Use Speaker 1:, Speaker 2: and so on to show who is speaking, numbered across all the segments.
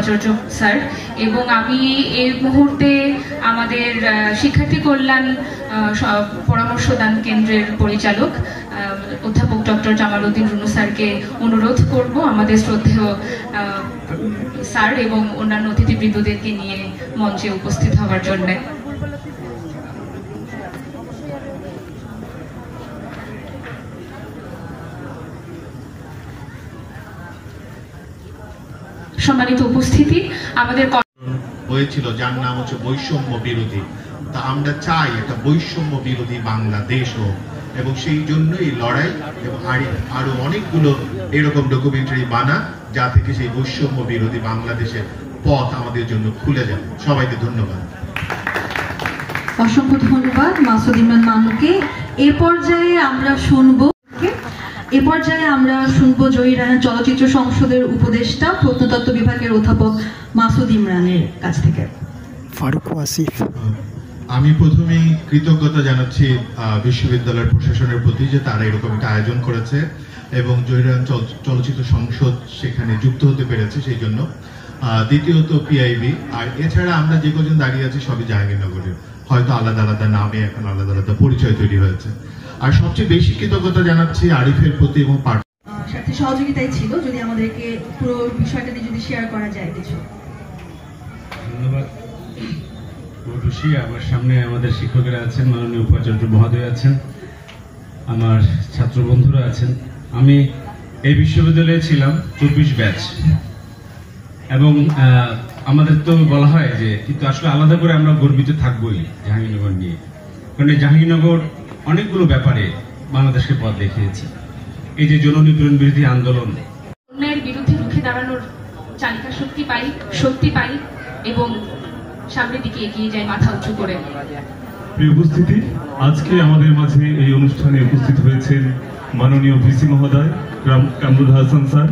Speaker 1: উপাচার্য স্যার, এবং আমি এই মুহূর্তে আমাদের শিক্ষার্থী কল্যাণ পরামর্শদান কেন্দ্রের পরিচালক অধ্যাপক ডক্টর জামাল উদ্দিন রুনু স্যারকে অনুরোধ করব আমাদের শ্রদ্ধেয় স্যার এবং অন্যান্য অতিথিবৃন্দদেরকে নিয়ে মঞ্চে উপস্থিত হওয়ার জন্য। সম্মানিত উপস্থিতি, আমাদের
Speaker 2: হয়েছিল যার নাম হচ্ছে বৈষম্য বিরোধী। তা আমরা চাই একটা বৈষম্য বিরোধী বাংলাদেশ হোক, এবং সেই জন্য এই লড়াই এবং আরো অনেকগুলো এরকম ডকুমেন্টারি বানা, যা থেকে সেই বৈষম্য বিরোধী বাংলাদেশের পথ আমাদের জন্য খুলে যাবে। সবাইকে ধন্যবাদ।
Speaker 3: অসংখ্য ধন্যবাদ মাসুদ ইমরান মানুকে। এ পর্যায়ে আমরা শুনবো জহির রায়হান চলচ্চিত্র সংসদের উপদেষ্টা প্রত্নতত্ত্ব বিভাগের অধ্যাপক মাসুদ ইমরানের কাছ থেকে।
Speaker 4: ফারুক ওয়াসিফ।
Speaker 2: আমি প্রথমেই কৃতজ্ঞতা জানাচ্ছি বিশ্ববিদ্যালয়ের প্রশাসনের প্রতি যে তারা এরকম একটা আয়োজন করেছে এবং জহির রায়হান চলচ্চিত্র সংসদ সেখানে যুক্ত হতে পেরেছে, সেই জন্য। দ্বিতীয়ত পিআইবি, আর এছাড়া আমরা যে কজন দাঁড়িয়ে আছি সবই জাহাঙ্গীরনগরের, হয়তো আলাদা আলাদা নামে এখন আলাদা আলাদা পরিচয় তৈরি হয়েছে। আর সবচেয়ে বেশি কৃতজ্ঞতা জানাচ্ছি আরিফের প্রতি এবং
Speaker 3: সাথে সহযোগিতায় ছিল। যদি আমাদেরকে পুরো বিষয়টা নিয়ে যদি শেয়ার করা যায় কিছু।
Speaker 5: ধন্যবাদ রুশি। আমার সামনে আমাদের শিক্ষকেরা আছেন, মাননীয় উপাচার্য মহোদয় আছেন, আমার ছাত্র বন্ধুরা আছেন। আমি এই বিশ্ববিদ্যালয়ে ছিলাম 24 ব্যাচ, এবং আমাদের তো বলা হয় যে কিন্তু আসলে আলাদা করে আমরা গর্বিত থাকবোই জাহাঙ্গীরনগর নিয়ে, কারণ জাহাঙ্গীরনগর অনেকগুলো ব্যাপারে বাংলাদেশকে পথ দেখিয়েছে। এই যে যৌন নিপীড়ন বিরোধী আন্দোলন,
Speaker 1: অন্যায়ের বিরুদ্ধে রুখে দাঁড়ানোর চালিকা শক্তি পাই এবং সামনের দিকে এগিয়ে যায় মাথা উঁচু করে।
Speaker 6: প্রিয় উপস্থিতি, আজকে আমাদের মাঝে এই অনুষ্ঠানে উপস্থিত হয়েছেন মাননীয় ভিসি মহোদয় কামরুল হাসান স্যার,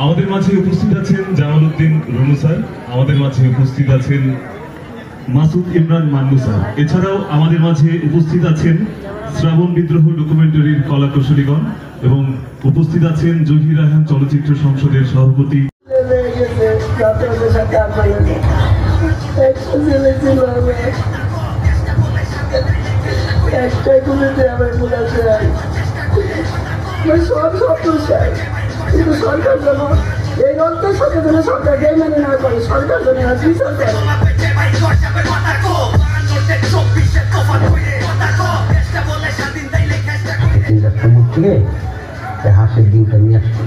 Speaker 6: আমাদের মাঝে উপস্থিত আছেন জামাল উদ্দিন রুনু স্যার, আমাদের মাঝে উপস্থিত আছেন মাসুদ ইমরান মান্নু স্যার, এছাড়াও আমাদের মাঝে উপস্থিত আছেন শ্রাবণ বিদ্রোহ ডকুমেন্টারির কলা কৌশলীগণ, এবং উপস্থিত আছেন জহির রায়হান চলচ্চিত্র সংসদের সভাপতি।
Speaker 7: সরকার যেন এই অন্তর সচেতন সরকার যে মানে না করে, সরকার যেন বিচার করে। হাসের দিনটা নিয়ে আসছে